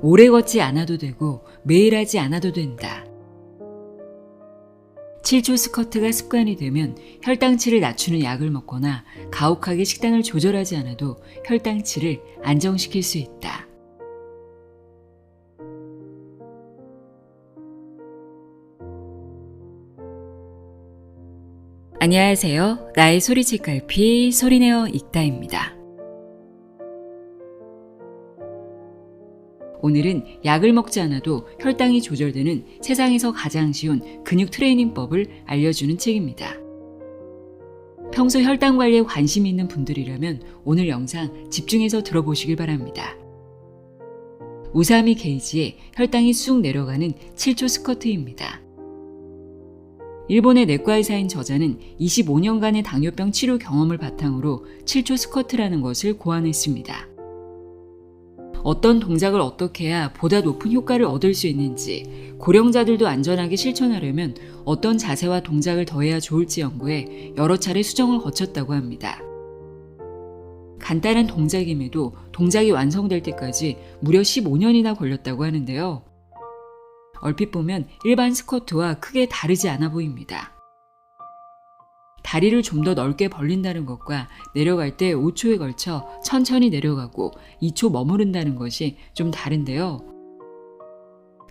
오래 걷지 않아도 되고 매일 하지 않아도 된다. 7초 스쿼트가 습관이 되면 혈당치를 낮추는 약을 먹거나 가혹하게 식단을 조절하지 않아도 혈당치를 안정시킬 수 있다. 안녕하세요. 나의 소리책갈피 소리내어 읽다입니다. 오늘은 약을 먹지 않아도 혈당이 조절되는 세상에서 가장 쉬운 근육 트레이닝법을 알려주는 책입니다. 평소 혈당 관리에 관심이 있는 분들이라면 오늘 영상 집중해서 들어보시길 바랍니다. 우사미 게이지의 혈당이 쑥 내려가는 7초 스쿼트입니다. 일본의 내과 의사인 저자는 25년간의 당뇨병 치료 경험을 바탕으로 7초 스쿼트라는 것을 고안했습니다. 어떤 동작을 어떻게 해야 보다 높은 효과를 얻을 수 있는지, 고령자들도 안전하게 실천하려면 어떤 자세와 동작을 더해야 좋을지 연구해 여러 차례 수정을 거쳤다고 합니다. 간단한 동작임에도 동작이 완성될 때까지 무려 15년이나 걸렸다고 하는데요. 얼핏 보면 일반 스쿼트와 크게 다르지 않아 보입니다. 다리를 좀 더 넓게 벌린다는 것과 내려갈 때 5초에 걸쳐 천천히 내려가고 2초 머무른다는 것이 좀 다른데요.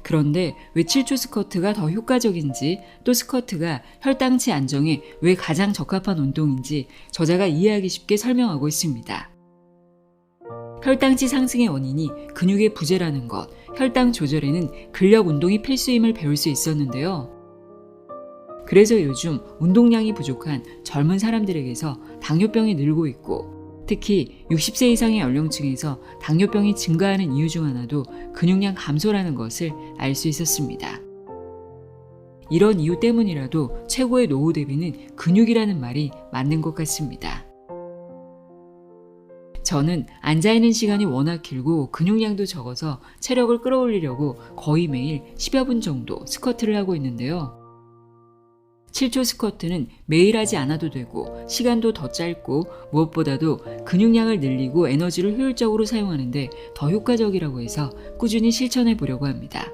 그런데 왜 7초 스쿼트가 더 효과적인지, 또 스쿼트가 혈당치 안정에 왜 가장 적합한 운동인지 저자가 이해하기 쉽게 설명하고 있습니다. 혈당치 상승의 원인이 근육의 부재라는 것, 혈당 조절에는 근력 운동이 필수임을 배울 수 있었는데요. 그래서 요즘 운동량이 부족한 젊은 사람들에게서 당뇨병이 늘고 있고, 특히 60세 이상의 연령층에서 당뇨병이 증가하는 이유 중 하나도 근육량 감소라는 것을 알 수 있었습니다. 이런 이유 때문이라도 최고의 노후 대비는 근육이라는 말이 맞는 것 같습니다. 저는 앉아있는 시간이 워낙 길고 근육량도 적어서 체력을 끌어올리려고 거의 매일 10여 분 정도 스쿼트를 하고 있는데요. 7초 스쿼트는 매일 하지 않아도 되고 시간도 더 짧고 무엇보다도 근육량을 늘리고 에너지를 효율적으로 사용하는데 더 효과적이라고 해서 꾸준히 실천해 보려고 합니다.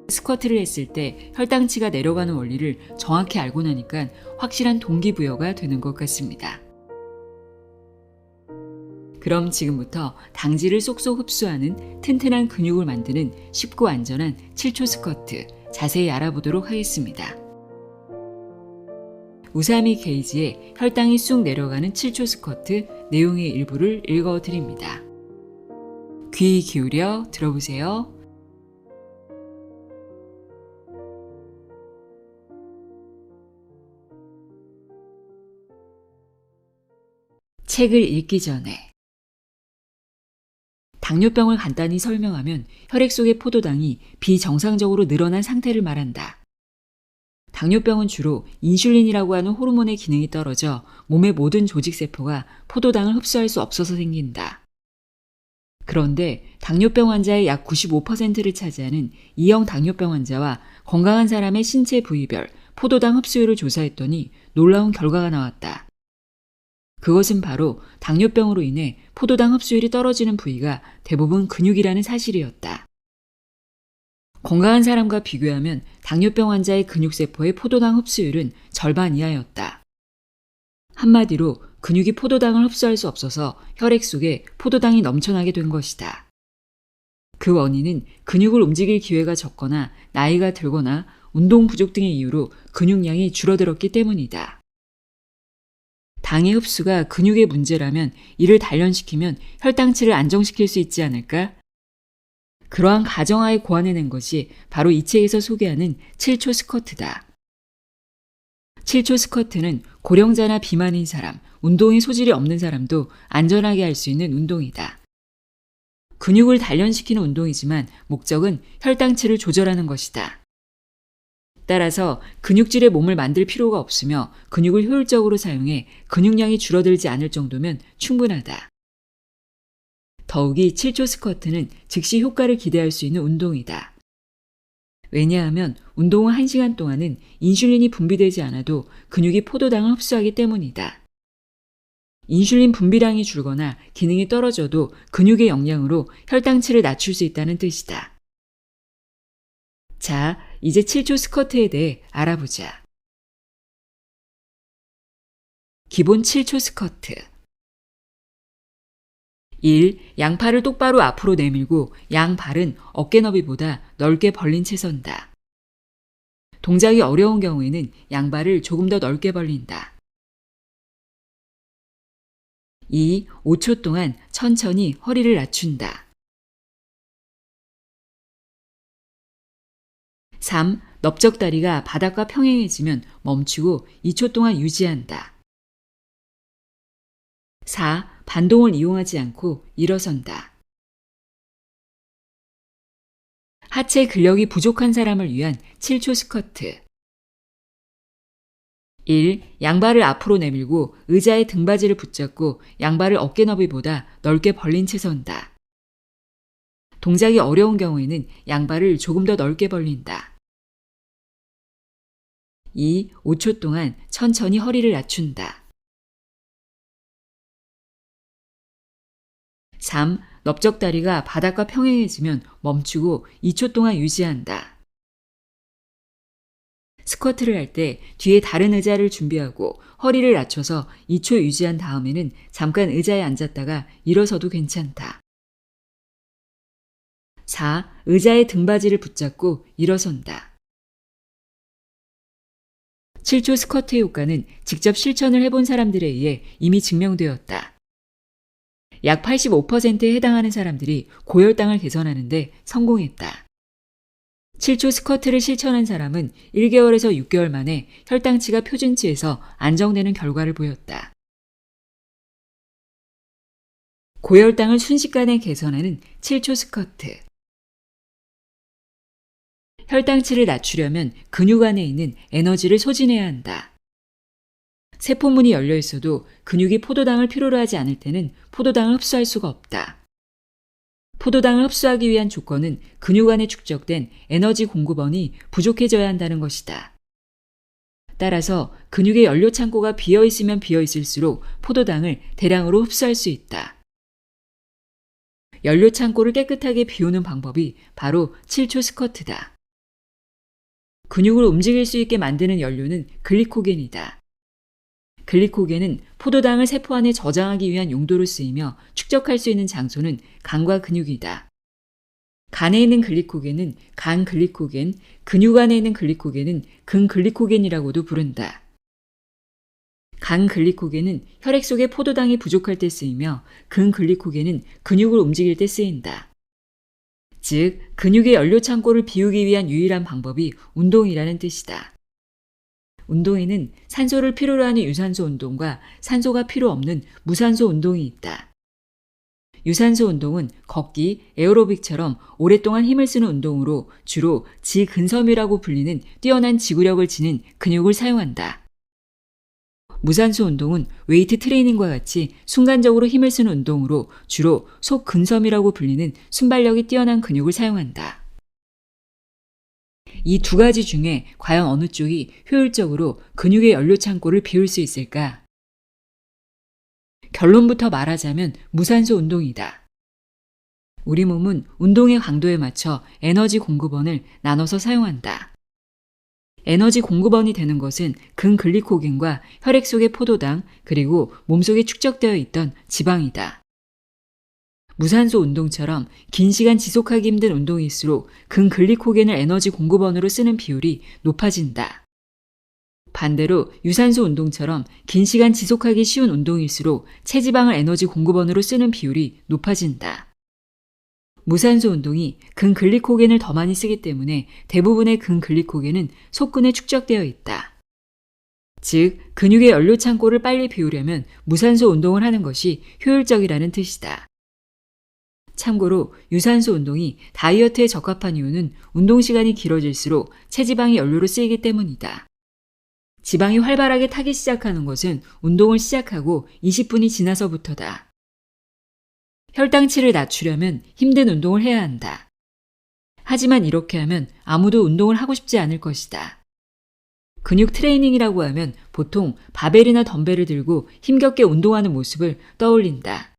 스쿼트를 했을 때 혈당치가 내려가는 원리를 정확히 알고 나니까 확실한 동기부여가 되는 것 같습니다. 그럼 지금부터 당질을 쏙쏙 흡수하는 튼튼한 근육을 만드는 쉽고 안전한 7초 스쿼트 자세히 알아보도록 하겠습니다. 우사미 게이지의 혈당이 쑥 내려가는 7초 스쿼트 내용의 일부를 읽어드립니다. 귀 기울여 들어보세요. 책을 읽기 전에 당뇨병을 간단히 설명하면 혈액 속의 포도당이 비정상적으로 늘어난 상태를 말한다. 당뇨병은 주로 인슐린이라고 하는 호르몬의 기능이 떨어져 몸의 모든 조직세포가 포도당을 흡수할 수 없어서 생긴다. 그런데 당뇨병 환자의 약 95%를 차지하는 E형 당뇨병 환자와 건강한 사람의 신체 부위별 포도당 흡수율을 조사했더니 놀라운 결과가 나왔다. 그것은 바로 당뇨병으로 인해 포도당 흡수율이 떨어지는 부위가 대부분 근육이라는 사실이었다. 건강한 사람과 비교하면 당뇨병 환자의 근육세포의 포도당 흡수율은 절반 이하였다. 한마디로 근육이 포도당을 흡수할 수 없어서 혈액 속에 포도당이 넘쳐나게 된 것이다. 그 원인은 근육을 움직일 기회가 적거나 나이가 들거나 운동 부족 등의 이유로 근육량이 줄어들었기 때문이다. 당의 흡수가 근육의 문제라면 이를 단련시키면 혈당치를 안정시킬 수 있지 않을까? 그러한 가정하에 고안해낸 것이 바로 이 책에서 소개하는 7초 스쿼트다. 7초 스쿼트는 고령자나 비만인 사람, 운동에 소질이 없는 사람도 안전하게 할 수 있는 운동이다. 근육을 단련시키는 운동이지만 목적은 혈당치를 조절하는 것이다. 따라서 근육질의 몸을 만들 필요가 없으며 근육을 효율적으로 사용해 근육량이 줄어들지 않을 정도면 충분하다. 더욱이 7초 스쿼트는 즉시 효과를 기대할 수 있는 운동이다. 왜냐하면 운동 후 1시간 동안은 인슐린이 분비되지 않아도 근육이 포도당을 흡수하기 때문이다. 인슐린 분비량이 줄거나 기능이 떨어져도 근육의 영향으로 혈당치를 낮출 수 있다는 뜻이다. 자, 이제 7초 스쿼트에 대해 알아보자. 기본 7초 스쿼트. 1. 양팔을 똑바로 앞으로 내밀고 양발은 어깨 너비보다 넓게 벌린 채 선다. 동작이 어려운 경우에는 양발을 조금 더 넓게 벌린다. 2. 5초 동안 천천히 허리를 낮춘다. 3. 넓적다리가 바닥과 평행해지면 멈추고 2초 동안 유지한다. 4. 반동을 이용하지 않고 일어선다. 하체 근력이 부족한 사람을 위한 7초 스쿼트. 1. 양발을 앞으로 내밀고 의자의 등받이를 붙잡고 양발을 어깨 너비보다 넓게 벌린 채 선다. 동작이 어려운 경우에는 양발을 조금 더 넓게 벌린다. 2. 5초 동안 천천히 허리를 낮춘다. 3. 넓적다리가 바닥과 평행해지면 멈추고 2초 동안 유지한다. 스쿼트를 할 때 뒤에 다른 의자를 준비하고 허리를 낮춰서 2초 유지한 다음에는 잠깐 의자에 앉았다가 일어서도 괜찮다. 4. 의자의 등받이를 붙잡고 일어선다. 7초 스쿼트의 효과는 직접 실천을 해본 사람들에 의해 이미 증명되었다. 약 85%에 해당하는 사람들이 고혈당을 개선하는 데 성공했다. 7초 스쿼트를 실천한 사람은 1개월에서 6개월 만에 혈당치가 표준치에서 안정되는 결과를 보였다. 고혈당을 순식간에 개선하는 7초 스쿼트. 혈당치를 낮추려면 근육 안에 있는 에너지를 소진해야 한다. 세포문이 열려 있어도 근육이 포도당을 필요로 하지 않을 때는 포도당을 흡수할 수가 없다. 포도당을 흡수하기 위한 조건은 근육 안에 축적된 에너지 공급원이 부족해져야 한다는 것이다. 따라서 근육의 연료 창고가 비어 있으면 비어 있을수록 포도당을 대량으로 흡수할 수 있다. 연료 창고를 깨끗하게 비우는 방법이 바로 7초 스쿼트다. 근육을 움직일 수 있게 만드는 연료는 글리코겐이다. 글리코겐은 포도당을 세포 안에 저장하기 위한 용도로 쓰이며 축적할 수 있는 장소는 간과 근육이다. 간에 있는 글리코겐은 간글리코겐, 근육 안에 있는 글리코겐은 근글리코겐이라고도 부른다. 간글리코겐은 혈액 속에 포도당이 부족할 때 쓰이며 근글리코겐은 근육을 움직일 때 쓰인다. 즉, 근육의 연료 창고를 비우기 위한 유일한 방법이 운동이라는 뜻이다. 운동에는 산소를 필요로 하는 유산소 운동과 산소가 필요 없는 무산소 운동이 있다. 유산소 운동은 걷기, 에어로빅처럼 오랫동안 힘을 쓰는 운동으로 주로 지근섬유라고 불리는 뛰어난 지구력을 지닌 근육을 사용한다. 무산소 운동은 웨이트 트레이닝과 같이 순간적으로 힘을 쓰는 운동으로 주로 속근섬이라고 불리는 순발력이 뛰어난 근육을 사용한다. 이 두 가지 중에 과연 어느 쪽이 효율적으로 근육의 연료 창고를 비울 수 있을까? 결론부터 말하자면 무산소 운동이다. 우리 몸은 운동의 강도에 맞춰 에너지 공급원을 나눠서 사용한다. 에너지 공급원이 되는 것은 근글리코겐과 혈액 속의 포도당 그리고 몸속에 축적되어 있던 지방이다. 무산소 운동처럼 긴 시간 지속하기 힘든 운동일수록 근글리코겐을 에너지 공급원으로 쓰는 비율이 높아진다. 반대로 유산소 운동처럼 긴 시간 지속하기 쉬운 운동일수록 체지방을 에너지 공급원으로 쓰는 비율이 높아진다. 무산소 운동이 근글리코겐을 더 많이 쓰기 때문에 대부분의 근글리코겐은 속근에 축적되어 있다. 즉, 근육의 연료 창고를 빨리 비우려면 무산소 운동을 하는 것이 효율적이라는 뜻이다. 참고로 유산소 운동이 다이어트에 적합한 이유는 운동 시간이 길어질수록 체지방이 연료로 쓰이기 때문이다. 지방이 활발하게 타기 시작하는 것은 운동을 시작하고 20분이 지나서부터다. 혈당치를 낮추려면 힘든 운동을 해야 한다. 하지만 이렇게 하면 아무도 운동을 하고 싶지 않을 것이다. 근육 트레이닝이라고 하면 보통 바벨이나 덤벨을 들고 힘겹게 운동하는 모습을 떠올린다.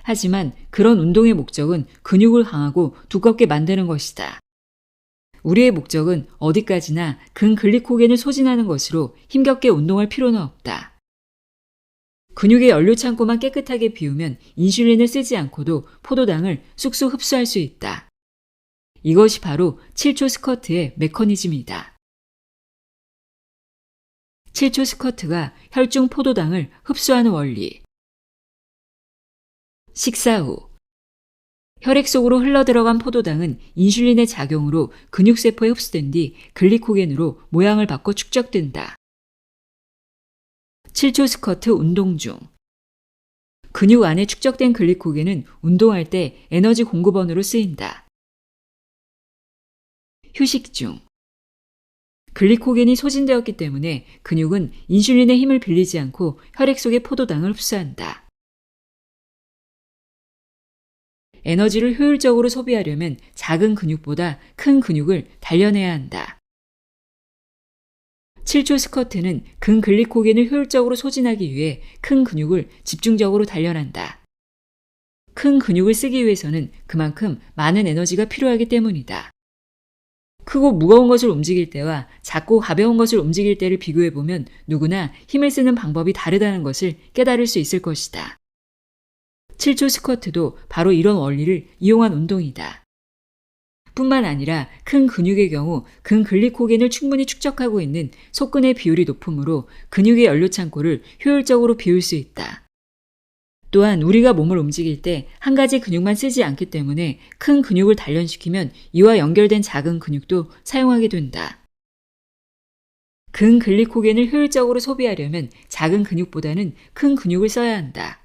하지만 그런 운동의 목적은 근육을 강하고 두껍게 만드는 것이다. 우리의 목적은 어디까지나 근글리코겐을 소진하는 것으로 힘겹게 운동할 필요는 없다. 근육의 연료 창고만 깨끗하게 비우면 인슐린을 쓰지 않고도 포도당을 쑥쑥 흡수할 수 있다. 이것이 바로 7초 스쿼트의 메커니즘이다. 7초 스쿼트가 혈중 포도당을 흡수하는 원리. 식사 후 혈액 속으로 흘러들어간 포도당은 인슐린의 작용으로 근육세포에 흡수된 뒤 글리코겐으로 모양을 바꿔 축적된다. 7초 스쿼트 운동 중 근육 안에 축적된 글리코겐은 운동할 때 에너지 공급원으로 쓰인다. 휴식 중 글리코겐이 소진되었기 때문에 근육은 인슐린의 힘을 빌리지 않고 혈액 속의 포도당을 흡수한다. 에너지를 효율적으로 소비하려면 작은 근육보다 큰 근육을 단련해야 한다. 7초 스쿼트는 근글리코겐을 효율적으로 소진하기 위해 큰 근육을 집중적으로 단련한다. 큰 근육을 쓰기 위해서는 그만큼 많은 에너지가 필요하기 때문이다. 크고 무거운 것을 움직일 때와 작고 가벼운 것을 움직일 때를 비교해보면 누구나 힘을 쓰는 방법이 다르다는 것을 깨달을 수 있을 것이다. 7초 스쿼트도 바로 이런 원리를 이용한 운동이다. 뿐만 아니라 큰 근육의 경우 근글리코겐을 충분히 축적하고 있는 속근의 비율이 높으므로 근육의 연료 창고를 효율적으로 비울 수 있다. 또한 우리가 몸을 움직일 때 한 가지 근육만 쓰지 않기 때문에 큰 근육을 단련시키면 이와 연결된 작은 근육도 사용하게 된다. 근글리코겐을 효율적으로 소비하려면 작은 근육보다는 큰 근육을 써야 한다.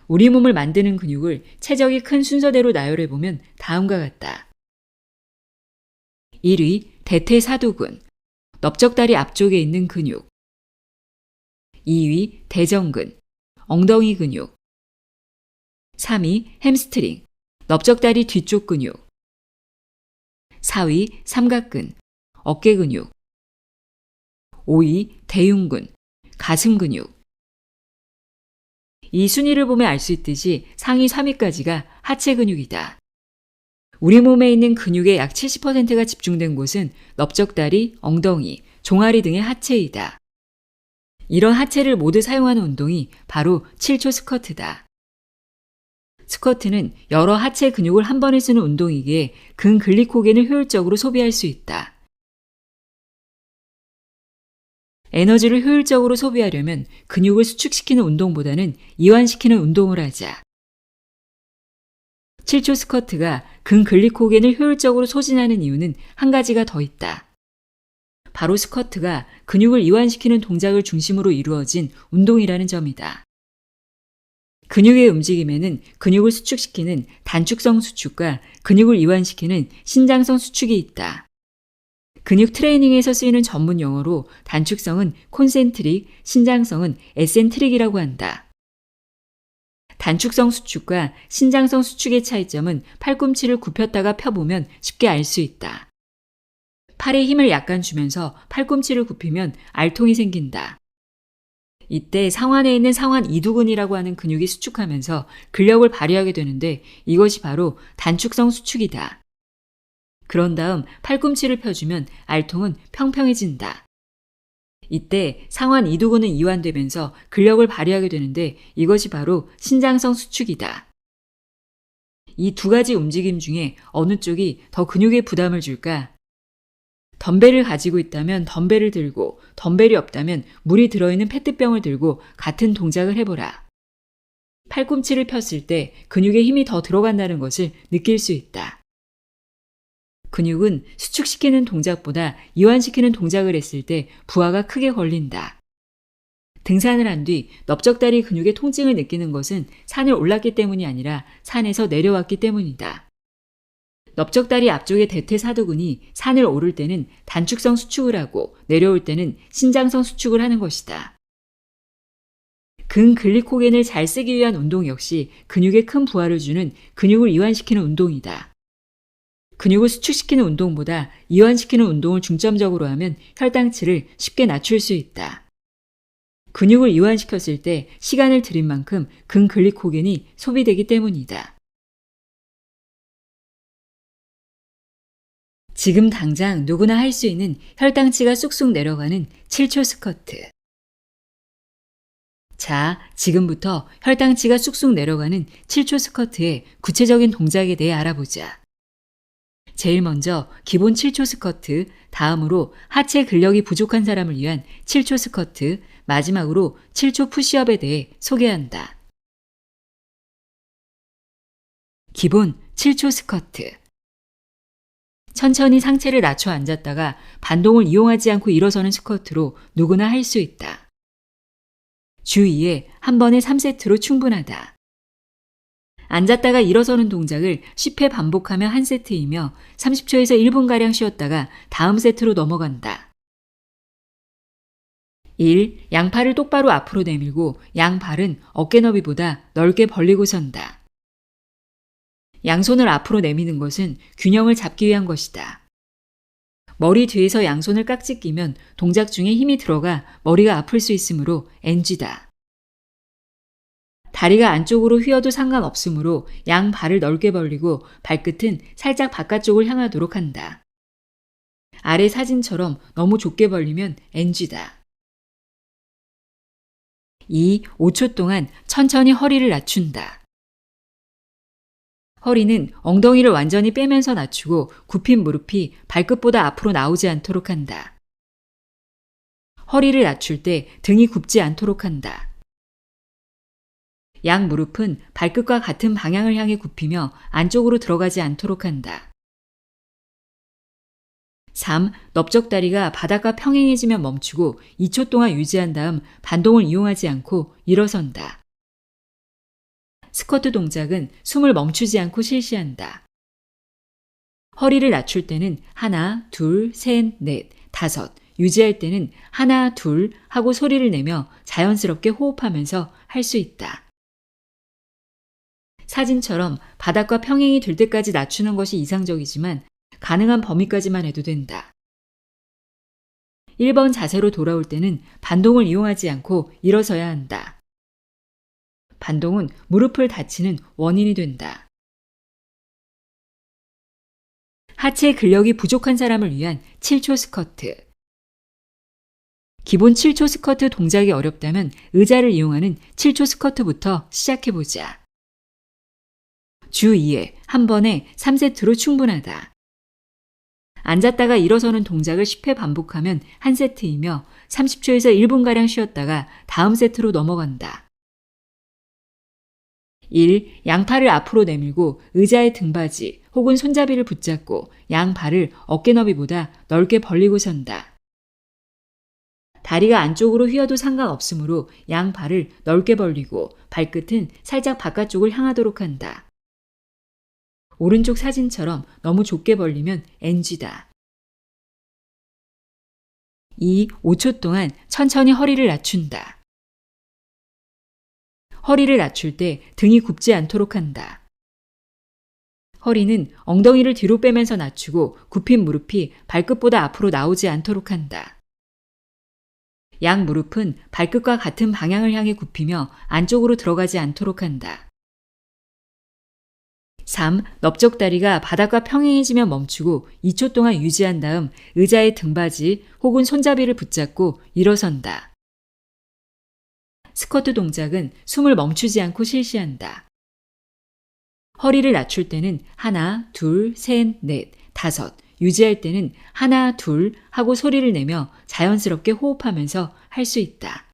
우리 몸을 만드는 근육을 최적이 큰 순서대로 나열해보면 다음과 같다. 1위 대퇴사두근, 넓적다리 앞쪽에 있는 근육. 2위 대정근, 엉덩이 근육. 3위 햄스트링, 넓적다리 뒤쪽 근육. 4위 삼각근, 어깨 근육. 5위 대흉근, 가슴 근육. 이 순위를 보면 알 수 있듯이 상위 3위까지가 하체 근육이다. 우리 몸에 있는 근육의 약 70%가 집중된 곳은 넓적다리, 엉덩이, 종아리 등의 하체이다. 이런 하체를 모두 사용하는 운동이 바로 7초 스쿼트다. 스쿼트는 여러 하체 근육을 한 번에 쓰는 운동이기에 근글리코겐을 효율적으로 소비할 수 있다. 에너지를 효율적으로 소비하려면 근육을 수축시키는 운동보다는 이완시키는 운동을 하자. 7초 스쿼트가 근글리코겐을 효율적으로 소진하는 이유는 한 가지가 더 있다. 바로 스쿼트가 근육을 이완시키는 동작을 중심으로 이루어진 운동이라는 점이다. 근육의 움직임에는 근육을 수축시키는 단축성 수축과 근육을 이완시키는 신장성 수축이 있다. 근육 트레이닝에서 쓰이는 전문 용어로 단축성은 콘센트릭, 신장성은 에센트릭이라고 한다. 단축성 수축과 신장성 수축의 차이점은 팔꿈치를 굽혔다가 펴보면 쉽게 알 수 있다. 팔에 힘을 약간 주면서 팔꿈치를 굽히면 알통이 생긴다. 이때 상완에 있는 상완 이두근이라고 하는 근육이 수축하면서 근력을 발휘하게 되는데 이것이 바로 단축성 수축이다. 그런 다음 팔꿈치를 펴주면 알통은 평평해진다. 이때 상완 이두근은 이완되면서 근력을 발휘하게 되는데 이것이 바로 신장성 수축이다. 이 두 가지 움직임 중에 어느 쪽이 더 근육에 부담을 줄까? 덤벨을 가지고 있다면 덤벨을 들고, 덤벨이 없다면 물이 들어있는 페트병을 들고 같은 동작을 해보라. 팔꿈치를 폈을 때 근육에 힘이 더 들어간다는 것을 느낄 수 있다. 근육은 수축시키는 동작보다 이완시키는 동작을 했을 때 부하가 크게 걸린다. 등산을 한 뒤 넓적다리 근육의 통증을 느끼는 것은 산을 올랐기 때문이 아니라 산에서 내려왔기 때문이다. 넓적다리 앞쪽의 대퇴사두근이 산을 오를 때는 단축성 수축을 하고 내려올 때는 신장성 수축을 하는 것이다. 근글리코겐을 잘 쓰기 위한 운동 역시 근육에 큰 부하를 주는 근육을 이완시키는 운동이다. 근육을 수축시키는 운동보다 이완시키는 운동을 중점적으로 하면 혈당치를 쉽게 낮출 수 있다. 근육을 이완시켰을 때 시간을 들인 만큼 근글리코겐이 소비되기 때문이다. 지금 당장 누구나 할 수 있는 혈당치가 쑥쑥 내려가는 7초 스쿼트. 자, 지금부터 혈당치가 쑥쑥 내려가는 7초 스쿼트의 구체적인 동작에 대해 알아보자. 제일 먼저 기본 7초 스쿼트, 다음으로 하체 근력이 부족한 사람을 위한 7초 스쿼트, 마지막으로 7초 푸시업에 대해 소개한다. 기본 7초 스쿼트. 천천히 상체를 낮춰 앉았다가 반동을 이용하지 않고 일어서는 스쿼트로 누구나 할 수 있다. 주 2회 한 번에 3세트로 충분하다. 앉았다가 일어서는 동작을 10회 반복하며 한 세트이며 30초에서 1분가량 쉬었다가 다음 세트로 넘어간다. 1. 양팔을 똑바로 앞으로 내밀고 양발은 어깨 너비보다 넓게 벌리고 선다. 양손을 앞으로 내미는 것은 균형을 잡기 위한 것이다. 머리 뒤에서 양손을 깍지 끼면 동작 중에 힘이 들어가 머리가 아플 수 있으므로 NG다. 다리가 안쪽으로 휘어도 상관없으므로 양발을 넓게 벌리고 발끝은 살짝 바깥쪽을 향하도록 한다. 아래 사진처럼 너무 좁게 벌리면 NG다. 2. 5초 동안 천천히 허리를 낮춘다. 허리는 엉덩이를 완전히 빼면서 낮추고 굽힌 무릎이 발끝보다 앞으로 나오지 않도록 한다. 허리를 낮출 때 등이 굽지 않도록 한다. 양 무릎은 발끝과 같은 방향을 향해 굽히며 안쪽으로 들어가지 않도록 한다. 3. 넓적다리가 바닥과 평행해지면 멈추고 2초 동안 유지한 다음 반동을 이용하지 않고 일어선다. 스쿼트 동작은 숨을 멈추지 않고 실시한다. 허리를 낮출 때는 하나, 둘, 셋, 넷, 다섯, 유지할 때는 하나, 둘 하고 소리를 내며 자연스럽게 호흡하면서 할 수 있다. 사진처럼 바닥과 평행이 될 때까지 낮추는 것이 이상적이지만 가능한 범위까지만 해도 된다. 1번 자세로 돌아올 때는 반동을 이용하지 않고 일어서야 한다. 반동은 무릎을 다치는 원인이 된다. 하체 근력이 부족한 사람을 위한 7초 스쿼트. 기본 7초 스쿼트 동작이 어렵다면 의자를 이용하는 7초 스쿼트부터 시작해보자. 주 2회 한 번에 3세트로 충분하다. 앉았다가 일어서는 동작을 10회 반복하면 한 세트이며 30초에서 1분가량 쉬었다가 다음 세트로 넘어간다. 1. 양팔을 앞으로 내밀고 의자의 등받이 혹은 손잡이를 붙잡고 양발을 어깨 너비보다 넓게 벌리고 선다. 다리가 안쪽으로 휘어도 상관없으므로 양발을 넓게 벌리고 발끝은 살짝 바깥쪽을 향하도록 한다. 오른쪽 사진처럼 너무 좁게 벌리면 NG다. 2. 5초 동안 천천히 허리를 낮춘다. 허리를 낮출 때 등이 굽지 않도록 한다. 허리는 엉덩이를 뒤로 빼면서 낮추고 굽힌 무릎이 발끝보다 앞으로 나오지 않도록 한다. 양 무릎은 발끝과 같은 방향을 향해 굽히며 안쪽으로 들어가지 않도록 한다. 3. 넓적다리가 바닥과 평행해지면 멈추고 2초 동안 유지한 다음 의자의 등받이 혹은 손잡이를 붙잡고 일어선다. 스쿼트 동작은 숨을 멈추지 않고 실시한다. 허리를 낮출 때는 하나, 둘, 셋, 넷, 다섯, 유지할 때는 하나, 둘 하고 소리를 내며 자연스럽게 호흡하면서 할 수 있다.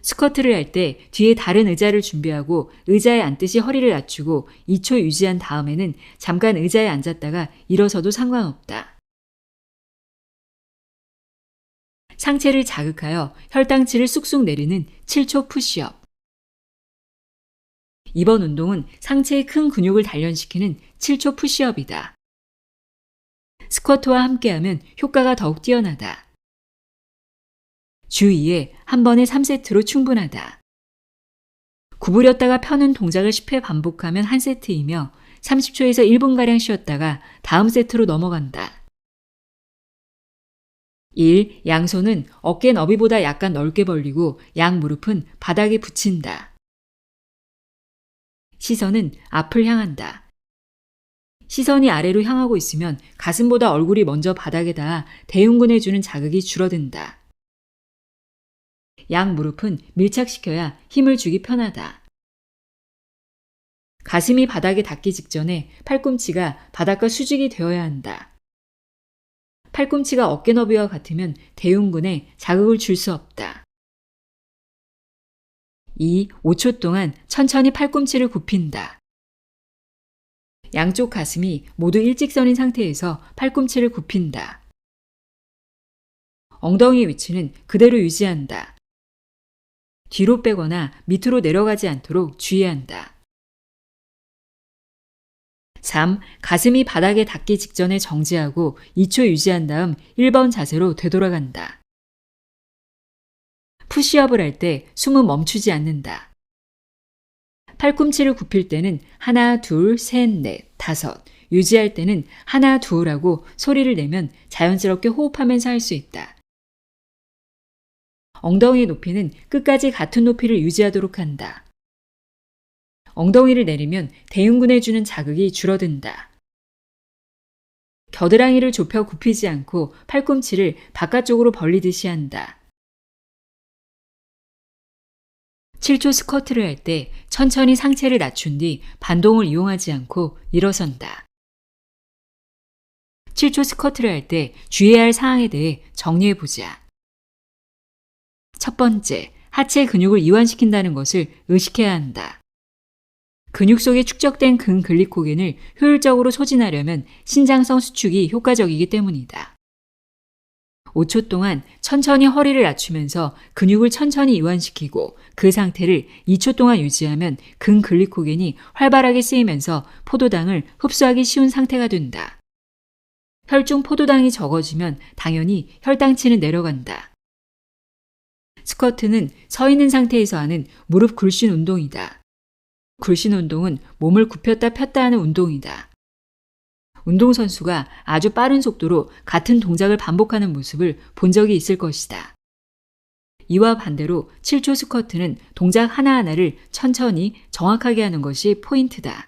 스쿼트를 할 때 뒤에 다른 의자를 준비하고 의자에 앉듯이 허리를 낮추고 2초 유지한 다음에는 잠깐 의자에 앉았다가 일어서도 상관없다. 상체를 자극하여 혈당치를 쑥쑥 내리는 7초 푸시업. 이번 운동은 상체의 큰 근육을 단련시키는 7초 푸시업이다. 스쿼트와 함께하면 효과가 더욱 뛰어나다. 주 2회 한 번에 3세트로 충분하다. 구부렸다가 펴는 동작을 10회 반복하면 한 세트이며 30초에서 1분가량 쉬었다가 다음 세트로 넘어간다. 1. 양손은 어깨 너비보다 약간 넓게 벌리고 양 무릎은 바닥에 붙인다. 시선은 앞을 향한다. 시선이 아래로 향하고 있으면 가슴보다 얼굴이 먼저 바닥에 닿아 대흉근에 주는 자극이 줄어든다. 양 무릎은 밀착시켜야 힘을 주기 편하다. 가슴이 바닥에 닿기 직전에 팔꿈치가 바닥과 수직이 되어야 한다. 팔꿈치가 어깨 너비와 같으면 대흉근에 자극을 줄 수 없다. 2. 5초 동안 천천히 팔꿈치를 굽힌다. 양쪽 가슴이 모두 일직선인 상태에서 팔꿈치를 굽힌다. 엉덩이 위치는 그대로 유지한다. 뒤로 빼거나 밑으로 내려가지 않도록 주의한다. 3. 가슴이 바닥에 닿기 직전에 정지하고 2초 유지한 다음 1번 자세로 되돌아간다. 푸시업을 할 때 숨은 멈추지 않는다. 팔꿈치를 굽힐 때는 하나, 둘, 셋, 넷, 다섯, 유지할 때는 하나, 둘 하고 소리를 내면 자연스럽게 호흡하면서 할 수 있다. 엉덩이 높이는 끝까지 같은 높이를 유지하도록 한다. 엉덩이를 내리면 대흉근에 주는 자극이 줄어든다. 겨드랑이를 좁혀 굽히지 않고 팔꿈치를 바깥쪽으로 벌리듯이 한다. 7초 스쿼트를 할 때 천천히 상체를 낮춘 뒤 반동을 이용하지 않고 일어선다. 7초 스쿼트를 할 때 주의해야 할 사항에 대해 정리해보자. 첫 번째, 하체 근육을 이완시킨다는 것을 의식해야 한다. 근육 속에 축적된 근글리코겐을 효율적으로 소진하려면 신장성 수축이 효과적이기 때문이다. 5초 동안 천천히 허리를 낮추면서 근육을 천천히 이완시키고 그 상태를 2초 동안 유지하면 근글리코겐이 활발하게 쓰이면서 포도당을 흡수하기 쉬운 상태가 된다. 혈중 포도당이 적어지면 당연히 혈당치는 내려간다. 스쿼트는 서 있는 상태에서 하는 무릎 굴신 운동이다. 굴신 운동은 몸을 굽혔다 폈다 하는 운동이다. 운동선수가 아주 빠른 속도로 같은 동작을 반복하는 모습을 본 적이 있을 것이다. 이와 반대로 7초 스쿼트는 동작 하나하나를 천천히 정확하게 하는 것이 포인트다.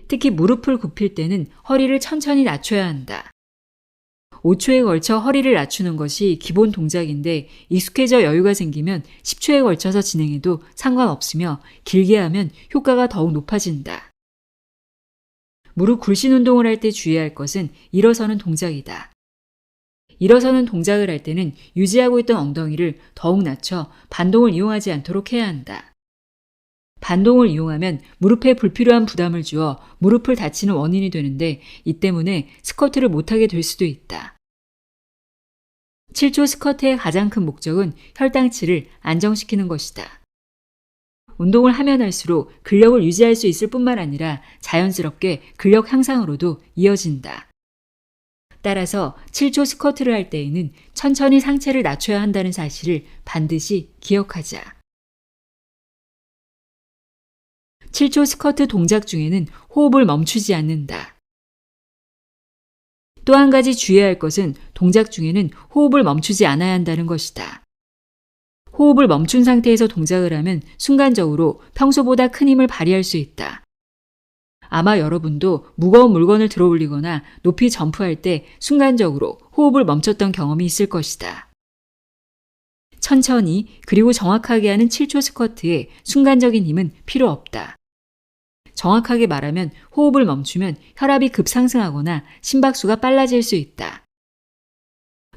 특히 무릎을 굽힐 때는 허리를 천천히 낮춰야 한다. 5초에 걸쳐 허리를 낮추는 것이 기본 동작인데 익숙해져 여유가 생기면 10초에 걸쳐서 진행해도 상관없으며 길게 하면 효과가 더욱 높아진다. 무릎 굴신 운동을 할 때 주의할 것은 일어서는 동작이다. 일어서는 동작을 할 때는 유지하고 있던 엉덩이를 더욱 낮춰 반동을 이용하지 않도록 해야 한다. 반동을 이용하면 무릎에 불필요한 부담을 주어 무릎을 다치는 원인이 되는데 이 때문에 스쿼트를 못하게 될 수도 있다. 7초 스쿼트의 가장 큰 목적은 혈당치를 안정시키는 것이다. 운동을 하면 할수록 근력을 유지할 수 있을 뿐만 아니라 자연스럽게 근력 향상으로도 이어진다. 따라서 7초 스쿼트를 할 때에는 천천히 상체를 낮춰야 한다는 사실을 반드시 기억하자. 7초 스쿼트 동작 중에는 호흡을 멈추지 않는다. 또 한 가지 주의해야 할 것은 동작 중에는 호흡을 멈추지 않아야 한다는 것이다. 호흡을 멈춘 상태에서 동작을 하면 순간적으로 평소보다 큰 힘을 발휘할 수 있다. 아마 여러분도 무거운 물건을 들어 올리거나 높이 점프할 때 순간적으로 호흡을 멈췄던 경험이 있을 것이다. 천천히 그리고 정확하게 하는 7초 스쿼트에 순간적인 힘은 필요 없다. 정확하게 말하면 호흡을 멈추면 혈압이 급상승하거나 심박수가 빨라질 수 있다.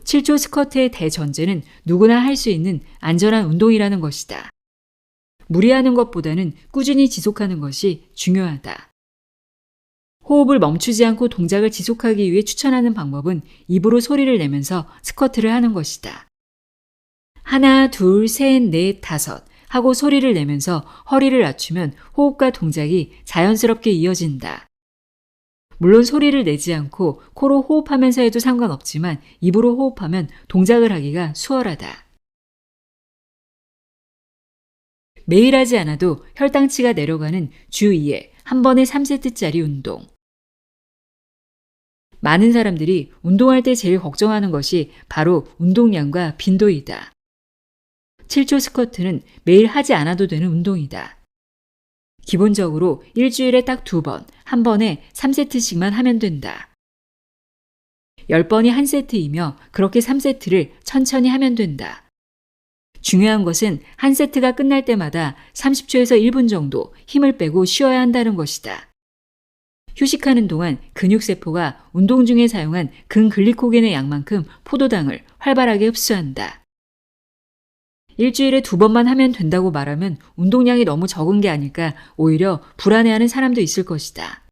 7초 스쿼트의 대전제는 누구나 할 수 있는 안전한 운동이라는 것이다. 무리하는 것보다는 꾸준히 지속하는 것이 중요하다. 호흡을 멈추지 않고 동작을 지속하기 위해 추천하는 방법은 입으로 소리를 내면서 스쿼트를 하는 것이다. 하나, 둘, 셋, 넷, 다섯 하고 소리를 내면서 허리를 낮추면 호흡과 동작이 자연스럽게 이어진다. 물론 소리를 내지 않고 코로 호흡하면서 해도 상관없지만 입으로 호흡하면 동작을 하기가 수월하다. 매일 하지 않아도 혈당치가 내려가는 주 2회 한 번에 3세트짜리 운동. 많은 사람들이 운동할 때 제일 걱정하는 것이 바로 운동량과 빈도이다. 7초 스쿼트는 매일 하지 않아도 되는 운동이다. 기본적으로 일주일에 딱 2번, 한 번에 3세트씩만 하면 된다. 10번이 한 세트이며 그렇게 3세트를 천천히 하면 된다. 중요한 것은 한 세트가 끝날 때마다 30초에서 1분 정도 힘을 빼고 쉬어야 한다는 것이다. 휴식하는 동안 근육세포가 운동 중에 사용한 근글리코겐의 양만큼 포도당을 활발하게 흡수한다. 일주일에 2번만 하면 된다고 말하면 운동량이 너무 적은 게 아닐까 오히려 불안해하는 사람도 있을 것이다.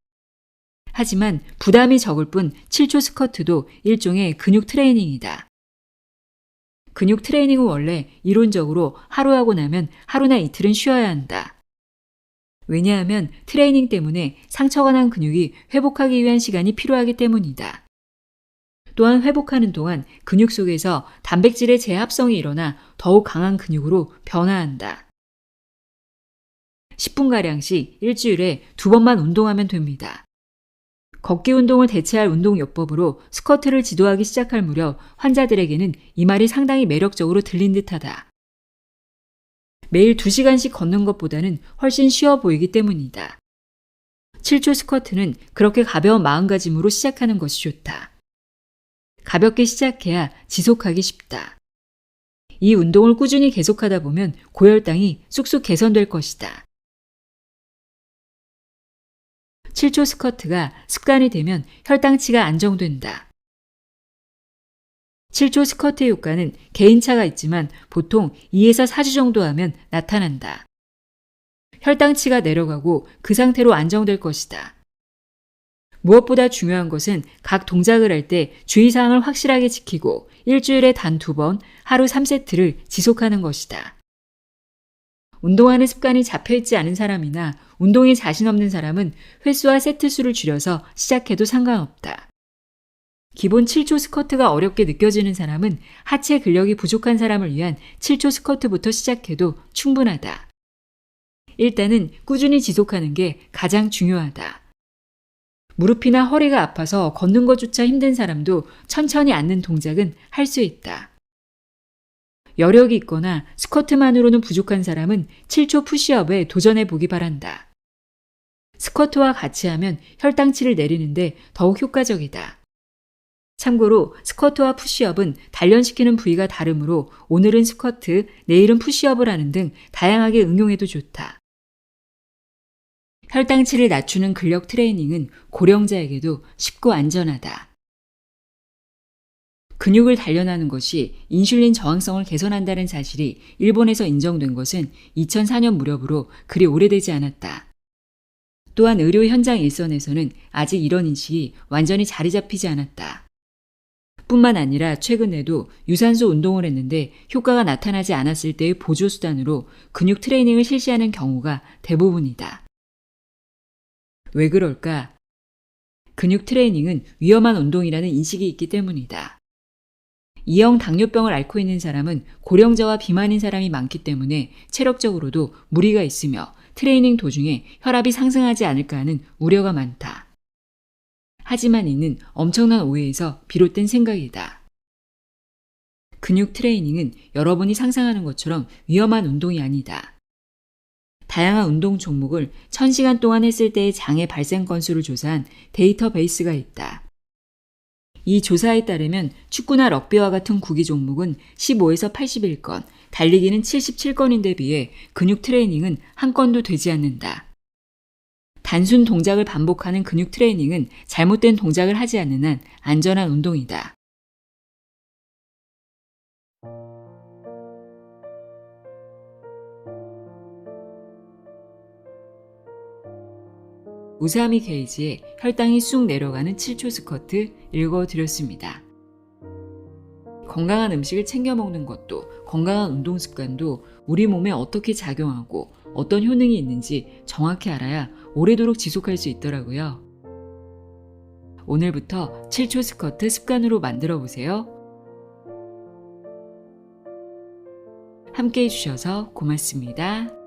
하지만 부담이 적을 뿐 7초 스쿼트도 일종의 근육 트레이닝이다. 근육 트레이닝은 원래 이론적으로 하루 하고 나면 하루나 이틀은 쉬어야 한다. 왜냐하면 트레이닝 때문에 상처가 난 근육이 회복하기 위한 시간이 필요하기 때문이다. 또한 회복하는 동안 근육 속에서 단백질의 재합성이 일어나 더욱 강한 근육으로 변화한다. 10분가량씩 일주일에 2번만 운동하면 됩니다. 걷기 운동을 대체할 운동요법으로 스쿼트를 지도하기 시작할 무렵 환자들에게는 이 말이 상당히 매력적으로 들린 듯하다. 매일 2시간씩 걷는 것보다는 훨씬 쉬워 보이기 때문이다. 7초 스쿼트는 그렇게 가벼운 마음가짐으로 시작하는 것이 좋다. 가볍게 시작해야 지속하기 쉽다. 이 운동을 꾸준히 계속하다 보면 고혈당이 쑥쑥 개선될 것이다. 7초 스쿼트가 습관이 되면 혈당치가 안정된다. 7초 스쿼트의 효과는 개인차가 있지만 보통 2에서 4주 정도 하면 나타난다. 혈당치가 내려가고 그 상태로 안정될 것이다. 무엇보다 중요한 것은 각 동작을 할 때 주의사항을 확실하게 지키고 일주일에 단 2번, 하루 3세트를 지속하는 것이다. 운동하는 습관이 잡혀있지 않은 사람이나 운동에 자신 없는 사람은 횟수와 세트 수를 줄여서 시작해도 상관없다. 기본 7초 스쿼트가 어렵게 느껴지는 사람은 하체 근력이 부족한 사람을 위한 7초 스쿼트부터 시작해도 충분하다. 일단은 꾸준히 지속하는 게 가장 중요하다. 무릎이나 허리가 아파서 걷는 것조차 힘든 사람도 천천히 앉는 동작은 할 수 있다. 여력이 있거나 스쿼트만으로는 부족한 사람은 7초 푸시업에 도전해 보기 바란다. 스쿼트와 같이 하면 혈당치를 내리는데 더욱 효과적이다. 참고로 스쿼트와 푸시업은 단련시키는 부위가 다르므로 오늘은 스쿼트, 내일은 푸시업을 하는 등 다양하게 응용해도 좋다. 혈당치를 낮추는 근력 트레이닝은 고령자에게도 쉽고 안전하다. 근육을 단련하는 것이 인슐린 저항성을 개선한다는 사실이 일본에서 인정된 것은 2004년 무렵으로 그리 오래되지 않았다. 또한 의료 현장 일선에서는 아직 이런 인식이 완전히 자리 잡히지 않았다. 뿐만 아니라 최근에도 유산소 운동을 했는데 효과가 나타나지 않았을 때의 보조수단으로 근육 트레이닝을 실시하는 경우가 대부분이다. 왜 그럴까? 근육 트레이닝은 위험한 운동이라는 인식이 있기 때문이다. 2형 당뇨병을 앓고 있는 사람은 고령자와 비만인 사람이 많기 때문에 체력적으로도 무리가 있으며 트레이닝 도중에 혈압이 상승하지 않을까 하는 우려가 많다. 하지만 이는 엄청난 오해에서 비롯된 생각이다. 근육 트레이닝은 여러분이 상상하는 것처럼 위험한 운동이 아니다. 다양한 운동 종목을 1000시간 동안 했을 때의 장애 발생 건수를 조사한 데이터베이스가 있다. 이 조사에 따르면 축구나 럭비와 같은 구기 종목은 15에서 81건, 달리기는 77건인데 비해 근육 트레이닝은 한 건도 되지 않는다. 단순 동작을 반복하는 근육 트레이닝은 잘못된 동작을 하지 않는 한 안전한 운동이다. 우사미 게이지의 혈당이 쑥 내려가는 7초 스쿼트 읽어드렸습니다. 건강한 음식을 챙겨 먹는 것도 건강한 운동 습관도 우리 몸에 어떻게 작용하고 어떤 효능이 있는지 정확히 알아야 오래도록 지속할 수 있더라고요. 오늘부터 7초 스쿼트 습관으로 만들어 보세요. 함께 해주셔서 고맙습니다.